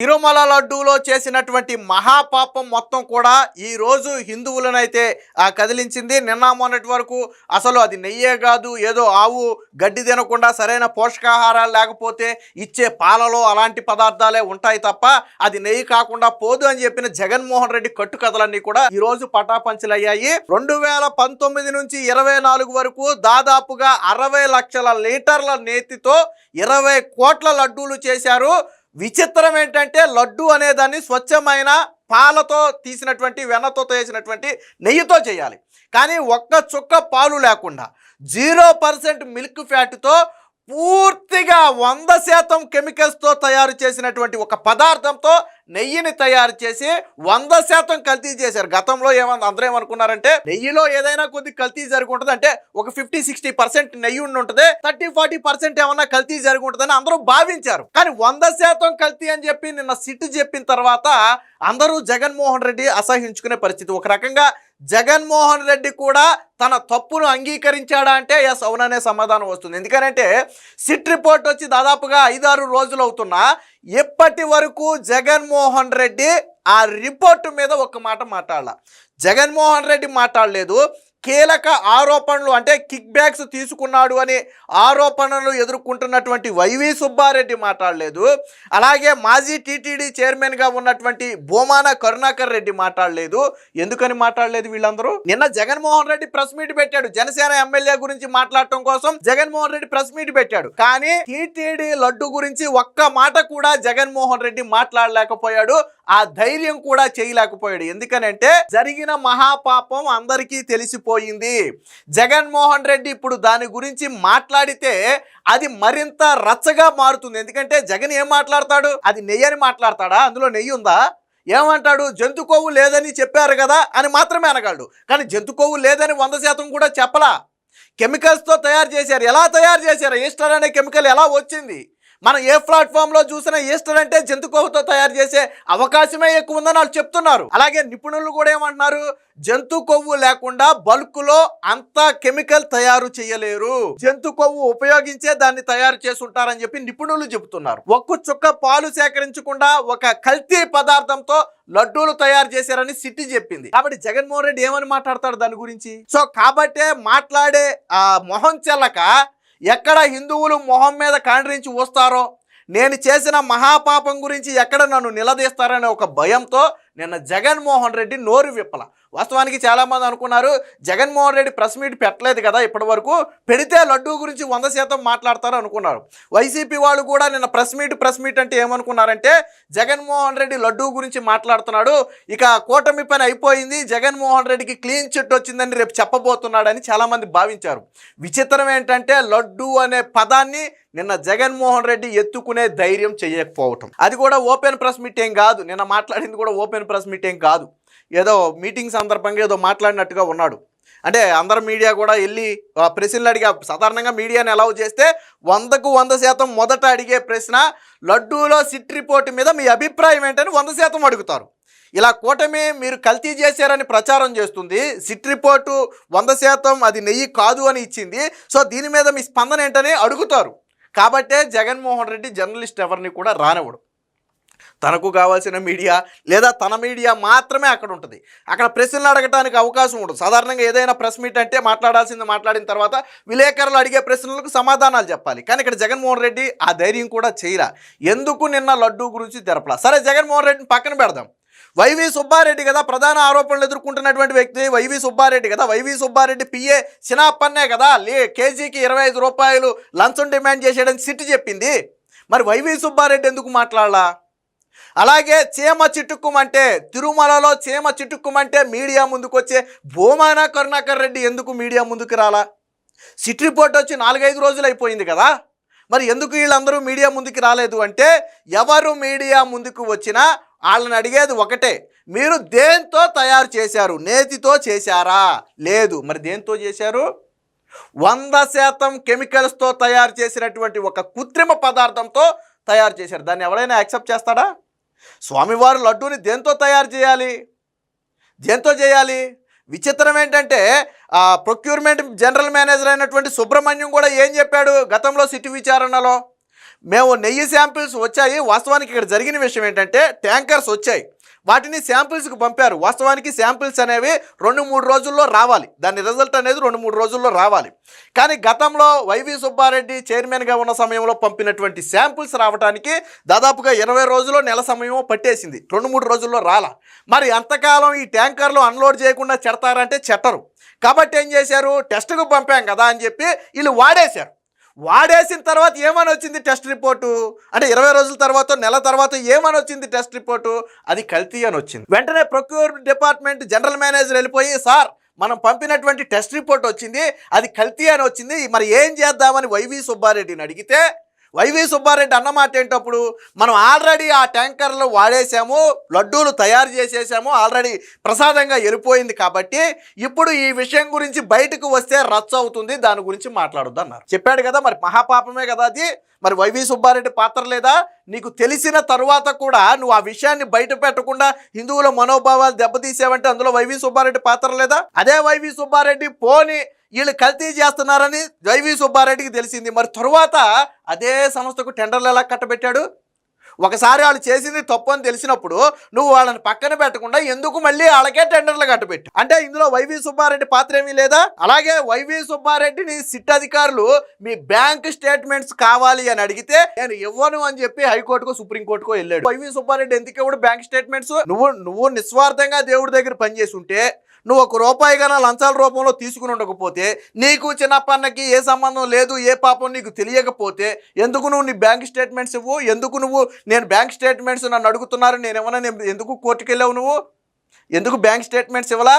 తిరుమల లడ్డూలో చేసినటువంటి మహాపాపం మొత్తం కూడా ఈరోజు హిందువులనైతే కదిలించింది. నిన్న మొన్నటి వరకు అసలు అది నెయ్యే కాదు, ఏదో ఆవు గడ్డి తినకుండా సరైన పోషకాహారాలు లేకపోతే ఇచ్చే పాలలో అలాంటి పదార్థాలే ఉంటాయి తప్ప అది నెయ్యి కాకుండా పోదు అని చెప్పిన జగన్మోహన్ రెడ్డి కట్టుకథలన్నీ కూడా ఈరోజు పటాపంచలయ్యాయి. 2019 నుంచి 24 వరకు దాదాపుగా 60 లక్షల లీటర్ల నేతితో 20 కోట్ల లడ్డూలు చేశారు. విచిత్రం ఏంటంటే లడ్డు అనేదాన్ని స్వచ్ఛమైన పాలతో తీసినటువంటి వెన్నతో చేసినటువంటి నెయ్యితో చేయాలి. కానీ ఒక్క చుక్క పాలు లేకుండా 0% మిల్క్ ఫ్యాట్తో పూర్తిగా 100% కెమికల్స్తో తయారు చేసినటువంటి ఒక పదార్థంతో నెయ్యిని తయారు చేసి 100% కల్తీ చేశారు. గతంలో అందరూ ఏమనుకున్నారంటే నెయ్యిలో ఏదైనా కొద్ది కల్తీ జరిగి ఉంటుంది, అంటే ఒక 50-60% నెయ్యి ఉండి ఉంటుంది, 30-40% ఏమన్నా కల్తీ జరిగి ఉంటుందని అందరూ భావించారు. కానీ 100% కల్తీ అని చెప్పి నిన్న సిట్టు చెప్పిన తర్వాత అందరూ జగన్మోహన్ రెడ్డి అసహించుకునే పరిస్థితి. ఒక రకంగా జగన్మోహన్ రెడ్డి కూడా తన తప్పును అంగీకరించాడా అంటే ఎస్ అవుననే సమాధానం వస్తుంది. ఎందుకంటే సిట్ రిపోర్ట్ వచ్చి దాదాపుగా 5-6 రోజులు అవుతున్నా ఇప్పటి వరకు జగన్మోహన్ రెడ్డి ఆ రిపోర్టు మీద ఒక మాట మాట్లాడాల. జగన్మోహన్ రెడ్డి మాట్లాడలేదు. కీలక ఆరోపణలు అంటే కిక్ బ్యాక్స్ తీసుకున్నాడు అని ఆరోపణలు ఎదుర్కొంటున్నటువంటి వైవి సుబ్బారెడ్డి మాట్లాడలేదు. అలాగే మాజీ టీటీడీ చైర్మన్గా ఉన్నటువంటి భూమాన కరుణాకర్ రెడ్డి మాట్లాడలేదు. ఎందుకని మాట్లాడలేదు వీళ్ళందరూ? నిన్న జగన్మోహన్ రెడ్డి ప్రెస్ మీట్ పెట్టాడు. జనసేన ఎమ్మెల్యే గురించి మాట్లాడటం కోసం జగన్మోహన్ రెడ్డి ప్రెస్ మీట్ పెట్టాడు. కానీ టీటీడీ లడ్డు గురించి ఒక్క మాట కూడా జగన్మోహన్ రెడ్డి మాట్లాడలేకపోయాడు. ఆ ధైర్యం కూడా చేయలేకపోయాడు. ఎందుకనంటే జరిగిన మహాపాపం అందరికీ తెలిసిపోయింది. జగన్మోహన్ రెడ్డి ఇప్పుడు దాని గురించి మాట్లాడితే అది మరింత రచ్చగా మారుతుంది. ఎందుకంటే జగన్ ఏం మాట్లాడతాడు? అది నెయ్యి అని మాట్లాడతాడా? అందులో నెయ్యి ఉందా? ఏమంటాడు? జంతు కొవ్వు లేదని చెప్పారు కదా అని మాత్రమే అనగలడు. కానీ జంతు కొవ్వు లేదని 100% కూడా చెప్పలా. కెమికల్స్తో తయారు చేశారు. ఎలా తయారు చేశారు? ఈస్టర్ అనే కెమికల్ ఎలా వచ్చింది? మనం ఏ ప్లాట్ఫామ్లో చూసినా ఈస్టర్ అంటే జంతు కొవ్వుతో తయారు చేసే అవకాశమే ఎక్కువ ఉందని వాళ్ళు చెప్తున్నారు. అలాగే నిపుణులు కూడా ఏమంటున్నారు? జంతు కొవ్వు లేకుండా బల్క్లో అంత కెమికల్ తయారు చేయలేరు, జంతు కొవ్వు ఉపయోగించే దాన్ని తయారు చేసి ఉంటారని చెప్పి నిపుణులు చెబుతున్నారు. ఒక్క చుక్క పాలు సేకరించకుండా ఒక కల్తీ పదార్థంతో లడ్డూలు తయారు చేశారని సిట్టి చెప్పింది. కాబట్టి జగన్మోహన్ రెడ్డి ఏమని మాట్లాడతాడు దాని గురించి? సో కాబట్టే మాట్లాడే మొహం చెల్లక ఎక్కడ హిందువులు మొహం మీద కాండ్రించి వస్తారో, నేను చేసిన మహాపాపం గురించి ఎక్కడ నన్ను నిలదీస్తారనే ఒక భయంతో నిన్న జగన్మోహన్ రెడ్డి నోరు విప్పల. వాస్తవానికి చాలామంది అనుకున్నారు జగన్మోహన్ రెడ్డి ప్రెస్ మీట్ పెట్టలేదు కదా ఇప్పటి వరకు, పెడితే లడ్డూ గురించి 100% మాట్లాడతారు అనుకున్నారు. వైసీపీ వాళ్ళు కూడా నిన్న ప్రెస్ మీట్ అంటే ఏమనుకున్నారంటే జగన్మోహన్ రెడ్డి లడ్డూ గురించి మాట్లాడుతున్నాడు, ఇక కూటమి పని అయిపోయింది, జగన్మోహన్ రెడ్డికి క్లీన్ చిట్ వచ్చిందని రేపు చెప్పబోతున్నాడని చాలామంది భావించారు. విచిత్రం ఏంటంటే లడ్డూ అనే పదాన్ని నిన్న జగన్మోహన్ రెడ్డి ఎత్తుకునే ధైర్యం చేయకపోవటం. అది కూడా ఓపెన్ ప్రెస్ మీట్ ఏం కాదు. నిన్న మాట్లాడింది కూడా ఓపెన్ ప్రెస్ మీట్ ఏం కాదు. ఏదో మీటింగ్ సందర్భంగా ఏదో మాట్లాడినట్టుగా ఉన్నాడు. అంటే అందరు మీడియా కూడా వెళ్ళి ప్రశ్నలు అడిగా. సాధారణంగా మీడియాని అలౌ చేస్తే 100కు 100% మొదట అడిగే ప్రశ్న లడ్డూలో సిట్ రిపోర్ట్ మీద మీ అభిప్రాయం ఏంటని 100% అడుగుతారు. ఇలా కూటమి మీరు కల్తీ చేశారని ప్రచారం చేస్తుంది, సిట్ రిపోర్టు 100% అది నెయ్యి కాదు అని ఇచ్చింది, సో దీని మీద మీ స్పందన ఏంటని అడుగుతారు. కాబట్టే జగన్మోహన్ రెడ్డి జర్నలిస్ట్ ఎవరిని కూడా రానివ్వడు. తనకు కావాల్సిన మీడియా లేదా తన మీడియా మాత్రమే అక్కడ ఉంటుంది. అక్కడ ప్రశ్నలు అడగడానికి అవకాశం ఉండదు. సాధారణంగా ఏదైనా ప్రెస్ మీట్ అంటే మాట్లాడాల్సింది మాట్లాడిన తర్వాత విలేకరులు అడిగే ప్రశ్నలకు సమాధానాలు చెప్పాలి. కానీ ఇక్కడ జగన్మోహన్ రెడ్డి ఆ ధైర్యం కూడా చేయరా. ఎందుకు నిన్న లడ్డూ గురించి తెరపలా? సరే జగన్మోహన్ రెడ్డిని పక్కన పెడదాం. వైవి సుబ్బారెడ్డి కదా ప్రధాన ఆరోపణలు ఎదుర్కొంటున్నటువంటి వ్యక్తి. వైవి సుబ్బారెడ్డి కదా, వైవి సుబ్బారెడ్డి పిఏ చినాపన్నే కదా కేజీకి 25 రూపాయలు లంచం డిమాండ్ చేసేయడానికి సిట్ చెప్పింది. మరి వైవి సుబ్బారెడ్డి ఎందుకు మాట్లాడాలా? అలాగే చీమ చిటుక్కుమంటే, తిరుమలలో చీమ చిటుక్కుమంటే మీడియా ముందుకు వచ్చే భూమాన కరుణాకర్ రెడ్డి ఎందుకు మీడియా ముందుకు రాలా? సిట్ రిపోర్ట్ వచ్చి 4-5 రోజులు అయిపోయింది కదా, మరి ఎందుకు వీళ్ళందరూ మీడియా ముందుకు రాలేదు అంటే ఎవరు మీడియా ముందుకు వచ్చినా వాళ్ళని అడిగేది ఒకటే, మీరు దేంతో తయారు చేశారు? నేతితో చేశారా? లేదు. మరి దేంతో చేశారు? 100% కెమికల్స్తో తయారు చేసినటువంటి ఒక కృత్రిమ పదార్థంతో తయారు చేశారు. దాన్ని ఎవరైనా యాక్సెప్ట్ చేస్తాడా? స్వామివారు లడ్డూని దేంతో తయారు చేయాలి? దేంతో చేయాలి? విచిత్రం ఏంటంటే ప్రొక్యూర్మెంట్ జనరల్ మేనేజర్ అయినటువంటి సుబ్రహ్మణ్యం కూడా ఏం చెప్పాడు గతంలో సిటీ విచారణలో? మేము నెయ్యి శాంపిల్స్ వచ్చాయి. వాస్తవానికి ఇక్కడ జరిగిన విషయం ఏంటంటే ట్యాంకర్స్ వచ్చాయి, వాటిని శాంపిల్స్కి పంపారు. వాస్తవానికి శాంపిల్స్ అనేవి 2-3 రోజుల్లో రావాలి, దాని రిజల్ట్ అనేది 2-3 రోజుల్లో రావాలి. కానీ గతంలో వైవి సుబ్బారెడ్డి చైర్మన్గా ఉన్న సమయంలో పంపినటువంటి శాంపిల్స్ రావడానికి దాదాపుగా 20 రోజుల్లో నెల సమయం పట్టేసింది, 2-3 రోజుల్లో రాలా. మరి అంతకాలం ఈ ట్యాంకర్లు అన్లోడ్ చేయకుండా చెడతారంటే చెట్టరు. కాబట్టి ఏం చేశారు, టెస్ట్కు పంపాం కదా అని చెప్పి వీళ్ళు వాడేశారు. వాడేసిన తర్వాత ఏమని వచ్చింది టెస్ట్ రిపోర్టు అంటే 20 రోజుల తర్వాత నెల తర్వాత ఏమని వచ్చింది టెస్ట్ రిపోర్టు, అది కల్తీ అని వచ్చింది. వెంటనే ప్రొక్యూర్మెంట్ డిపార్ట్మెంట్ జనరల్ మేనేజర్ వెళ్ళిపోయి, సార్ మనం పంపినటువంటి టెస్ట్ రిపోర్ట్ వచ్చింది, అది కల్తీ అని వచ్చింది, మరి ఏం చేద్దామని వైవి సుబ్బారెడ్డిని అడిగితే వైవి సుబ్బారెడ్డి అన్నమాట ఏంటప్పుడు, మనం ఆల్రెడీ ఆ ట్యాంకర్లు వాడేసాము, లడ్డూలు తయారు చేసేసాము, ఆల్రెడీ ప్రసాదంగా వెళ్ళిపోయింది, కాబట్టి ఇప్పుడు ఈ విషయం గురించి బయటకు వస్తే రచ్చ అవుతుంది, దాని గురించి మాట్లాడొద్దు అన్నారు. చెప్పాడు కదా, మరి మహాపాపమే కదా అది. మరి వైవి సుబ్బారెడ్డి పాత్ర లేదా? నీకు తెలిసిన తరువాత కూడా నువ్వు ఆ విషయాన్ని బయట పెట్టకుండా హిందువుల మనోభావాలు దెబ్బతీసావంటే అందులో వైవి సుబ్బారెడ్డి పాత్ర లేదా? అదే వైవి సుబ్బారెడ్డి పోని వీళ్ళు కల్తీ చేస్తున్నారని వైవి సుబ్బారెడ్డికి తెలిసింది, మరి తరువాత అదే సంస్థకు టెండర్లు ఎలా కట్టబెట్టాడు? ఒకసారి వాళ్ళు చేసింది తప్పు అని తెలిసినప్పుడు నువ్వు వాళ్ళని పక్కన పెట్టకుండా ఎందుకు మళ్ళీ వాళ్ళకే టెండర్లు కట్టబెట్టు? అంటే ఇందులో వైవి సుబ్బారెడ్డి పాత్ర ఏమీ లేదా? అలాగే వైవి సుబ్బారెడ్డిని సిట్ అధికారులు మీ బ్యాంక్ స్టేట్మెంట్స్ కావాలి అని అడిగితే నేను ఇవ్వను అని చెప్పి హైకోర్టుకో సుప్రీంకోర్టుకో వెళ్ళాడు. వైవి సుబ్బారెడ్డి ఎందుకు ఇవ్వడు బ్యాంక్ స్టేట్మెంట్స్? నువ్వు నిస్వార్థంగా దేవుడి దగ్గర పనిచేసి ఉంటే, నువ్వు 1 రూపాయి కన్నా లంచాల రూపంలో తీసుకుని ఉండకపోతే, నీకు చిన్నప్పన్నకి ఏ సంబంధం లేదు, ఏ పాపం నీకు తెలియకపోతే ఎందుకు నువ్వు నీ బ్యాంక్ స్టేట్మెంట్స్ ఇవ్వు? ఎందుకు నువ్వు నేను బ్యాంక్ స్టేట్మెంట్స్ నన్ను అడుగుతున్నారు నేను ఏమన్నా, ఎందుకు కోర్టుకు వెళ్ళావు? నువ్వు ఎందుకు బ్యాంక్ స్టేట్మెంట్స్ ఇవ్వలా?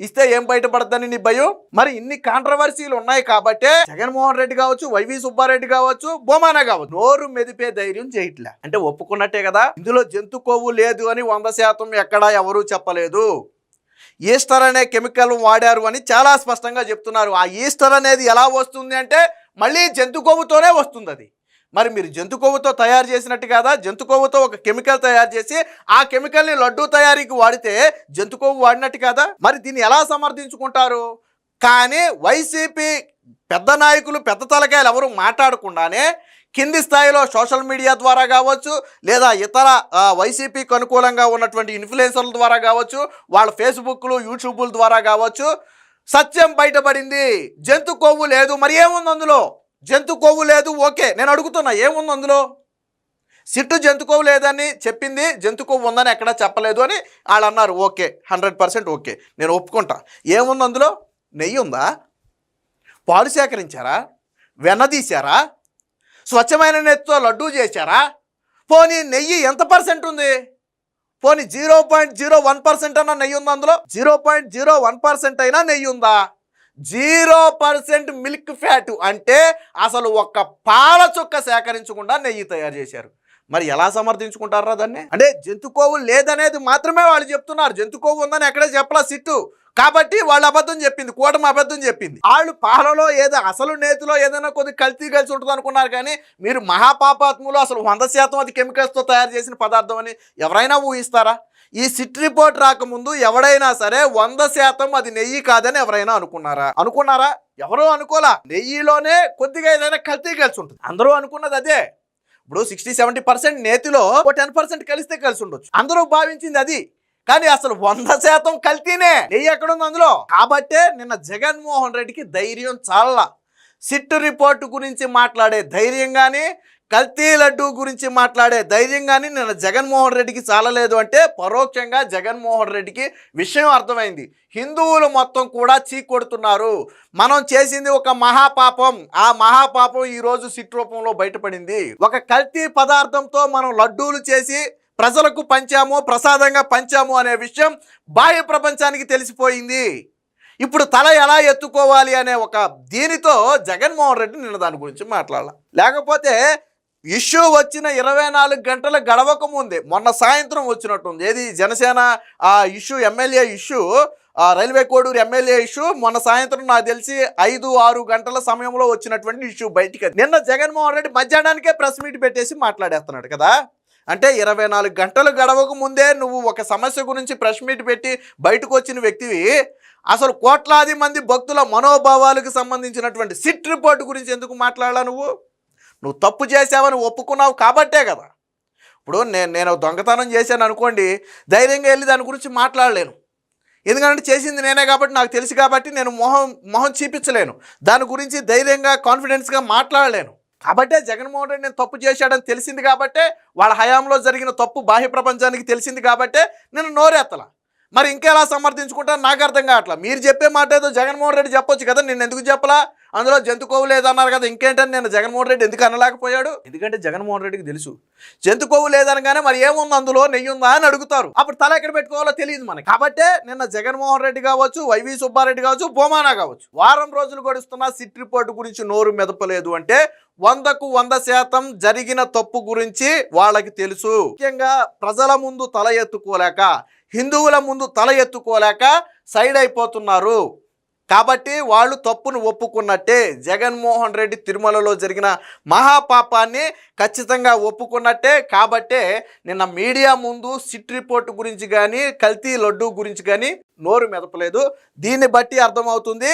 ఇస్తే ఏం బయటపడద్దని నీ భయం? మరి ఇన్ని కాంట్రవర్సీలు ఉన్నాయి కాబట్టి జగన్మోహన్ రెడ్డి కావచ్చు, వైవి సుబ్బారెడ్డి కావచ్చు, బొమానా కావచ్చు, నోరు మెదిపే ధైర్యం చేయట్లే. అంటే ఒప్పుకున్నట్టే కదా, ఇందులో జంతు కొవ్వు లేదు అని 100% ఎక్కడా ఎవరూ చెప్పలేదు. ఈస్టర్ అనే కెమికల్ వాడారు అని చాలా స్పష్టంగా చెప్తున్నారు. ఆ ఈస్టర్ అనేది ఎలా వస్తుంది అంటే మళ్ళీ జంతు కొవ్వుతోనే వస్తుంది. అది మరి మీరు జంతు కొవ్వుతో తయారు చేసినట్టు కదా, జంతు కొవ్వుతో ఒక కెమికల్ తయారు చేసి ఆ కెమికల్ని లడ్డూ తయారీకి వాడితే జంతు కొవ్వు వాడినట్టు కదా. మరి దీన్ని ఎలా సమర్థించుకుంటారు? కానీ వైసీపీ పెద్ద నాయకులు, పెద్ద తలకాయలు ఎవరు మాట్లాడకుండానే కింది స్థాయిలో సోషల్ మీడియా ద్వారా కావచ్చు, లేదా ఇతర వైసీపీకి అనుకూలంగా ఉన్నటువంటి ఇన్ఫ్లుయెన్సర్ల ద్వారా కావచ్చు, వాళ్ళ ఫేస్బుక్లు, యూట్యూబ్ల ద్వారా కావచ్చు, సత్యం బయటపడింది, జంతు కొవ్వు లేదు. మరి ఏముంది అందులో? జంతు కొవ్వు లేదు, ఓకే, నేను అడుగుతున్నా ఏముంది అందులో? సిట్టు జంతు కొవ్వు లేదని చెప్పింది, జంతు కొవ్వు ఉందని ఎక్కడా చెప్పలేదు అని వాళ్ళు అన్నారు. ఓకే, 100% ఓకే, నేను ఒప్పుకుంటా. ఏముంది అందులో? నెయ్యి ఉందా? పాలు సేకరించారా? వెన్న తీశారా? స్వచ్ఛమైన నెయ్యితో లడ్డూ చేశారా? పోనీ నెయ్యి ఎంత % ఉంది? పోనీ 0.01% అన్నా నెయ్యి ఉందా అందులో? 0.01% అయినా నెయ్యి ఉందా? 0% మిల్క్ ఫ్యాట్ అంటే అసలు ఒక్క పాల చుక్క సేకరించకుండా నెయ్యి తయారు చేశారు. మరి ఎలా సమర్థించుకుంటారా దాన్ని? అంటే జంతు కొవ్వు లేదనేది మాత్రమే వాళ్ళు చెప్తున్నారు, జంతు కొవ్వు ఉందని ఎక్కడే చెప్పలా సిట్టు. కాబట్టి వాళ్ళు అబద్ధం చెప్పింది, కూటమి అబద్ధం చెప్పింది. వాళ్ళు పాలలో ఏదో అసలు నేతిలో ఏదైనా కొద్ది కల్తీ కలిసి ఉంటుంది అనుకున్నారు. కానీ మీరు మహాపాపాత్ములు, అసలు 100% అది కెమికల్స్తో తయారు చేసిన పదార్థం అని ఎవరైనా ఊహిస్తారా? ఈ సిట్ రిపోర్ట్ రాకముందు ఎవడైనా సరే 100% అది నెయ్యి కాదని ఎవరైనా అనుకున్నారా? ఎవరూ అనుకోలా. నెయ్యిలోనే కొద్దిగా ఏదైనా కల్తీ కలిసి ఉంటుంది, అందరూ అనుకున్నది అదే. ఇప్పుడు 60-70% నేతిలో 10% కలిస్తే కలిసి ఉండొచ్చు, అందరూ భావించింది అది. కానీ అసలు 100% కల్తీనే. నెయ్యి ఎక్కడుంది అందులో? కాబట్టే నిన్న జగన్మోహన్ రెడ్డికి ధైర్యం చాలా. సిట్ రిపోర్టు గురించి మాట్లాడే ధైర్యం కానీ, కల్తీ లడ్డూ గురించి మాట్లాడే ధైర్యం కానీ నిన్న జగన్మోహన్ రెడ్డికి చాలలేదు. అంటే పరోక్షంగా జగన్మోహన్ రెడ్డికి విషయం అర్థమైంది. హిందువులు మొత్తం కూడా చీకొడుతున్నారు, మనం చేసింది ఒక మహాపాపం, ఆ మహాపాపం ఈరోజు సిట్ రూపంలో బయటపడింది. ఒక కల్తీ పదార్థంతో మనం లడ్డూలు చేసి ప్రజలకు పంచాము, ప్రసాదంగా పంచాము అనే విషయం బాహ్య ప్రపంచానికి తెలిసిపోయింది. ఇప్పుడు తల ఎలా ఎత్తుకోవాలి అనే ఒక దీనితో జగన్మోహన్ రెడ్డి నిన్న దాని గురించి మాట్లాడాల. లేకపోతే ఇష్యూ వచ్చిన 24 గంటల గడవక ముందే మొన్న సాయంత్రం వచ్చినట్టుంది. ఏది Janasena issue, MLA issue, railway Koduru MLA issue మొన్న సాయంత్రం నాకు తెలిసి 5-6 గంటల సమయంలో వచ్చినటువంటి ఇష్యూ బయటికి. నిన్న జగన్మోహన్ రెడ్డి మధ్యాహ్నానికే ప్రెస్ మీట్ పెట్టేసి మాట్లాడేస్తున్నాడు కదా. అంటే 24 గంటలు గడవక ముందే నువ్వు ఒక సమస్య గురించి ప్రెస్ మీట్ పెట్టి బయటకు వచ్చిన వ్యక్తివి అసలు కోట్లాది మంది భక్తుల మనోభావాలకు సంబంధించినటువంటి సిట్ రిపోర్ట్ గురించి ఎందుకు మాట్లాడాలా? నువ్వు నువ్వు తప్పు చేసావని ఒప్పుకున్నావు కాబట్టే కదా. ఇప్పుడు నేను దొంగతనం చేశాను అనుకోండి, ధైర్యంగా వెళ్ళి దాని గురించి మాట్లాడలేను. ఎందుకంటే చేసింది నేనే కాబట్టి, నాకు తెలుసు కాబట్టి నేను మొహం చూపించలేను. దాని గురించి ధైర్యంగా కాన్ఫిడెన్స్గా మాట్లాడలేను. కాబట్టే జగన్మోహన్ రెడ్డి నేను తప్పు చేశాడని తెలిసింది కాబట్టే, వాళ్ళ హయాంలో జరిగిన తప్పు బాహ్య ప్రపంచానికి తెలిసింది కాబట్టే నేను నోరెత్తల. మరి ఇంకెలా సమర్థించుకుంటాను నాకు అర్థం కావట్లా. మీరు చెప్పే మాట ఏదో జగన్మోహన్ రెడ్డి చెప్పొచ్చు కదా, నేను ఎందుకు చెప్పలా? అందులో జంతుకోవు లేదన్నారు కదా, ఇంకేంటని నేను జగన్మోహన్ రెడ్డి ఎందుకు అనలేకపోయాడు? ఎందుకంటే జగన్మోహన్ రెడ్డికి తెలుసు జంతుకోవు లేదనగానే మరి ఏముంది అందులో, నెయ్యి ఉందా అని అడుగుతారు. అప్పుడు తల ఎక్కడ పెట్టుకోవాలో తెలియదు మనకి. కాబట్టే నిన్న జగన్మోహన్ రెడ్డి కావచ్చు, వైవి సుబ్బారెడ్డి కావచ్చు, బొమానా కావచ్చు, వారం రోజులు గడుస్తున్న సిట్ రిపోర్టు గురించి నోరు మెదపలేదు అంటే 100కు 100% జరిగిన తప్పు గురించి వాళ్ళకి తెలుసు. ముఖ్యంగా ప్రజల ముందు తల ఎత్తుకోలేక, హిందువుల ముందు తల ఎత్తుకోలేక సైడ్ అయిపోతున్నారు. కాబట్టి వాళ్ళు తప్పును ఒప్పుకున్నట్టే. జగన్మోహన్ రెడ్డి తిరుమలలో జరిగిన మహాపాపాన్ని ఖచ్చితంగా ఒప్పుకున్నట్టే. కాబట్టే నిన్న మీడియా ముందు సిట్ రిపోర్టు గురించి కానీ, కల్తీ లడ్డు గురించి కానీ నోరు మెదపలేదు. దీన్ని బట్టి అర్థమవుతుంది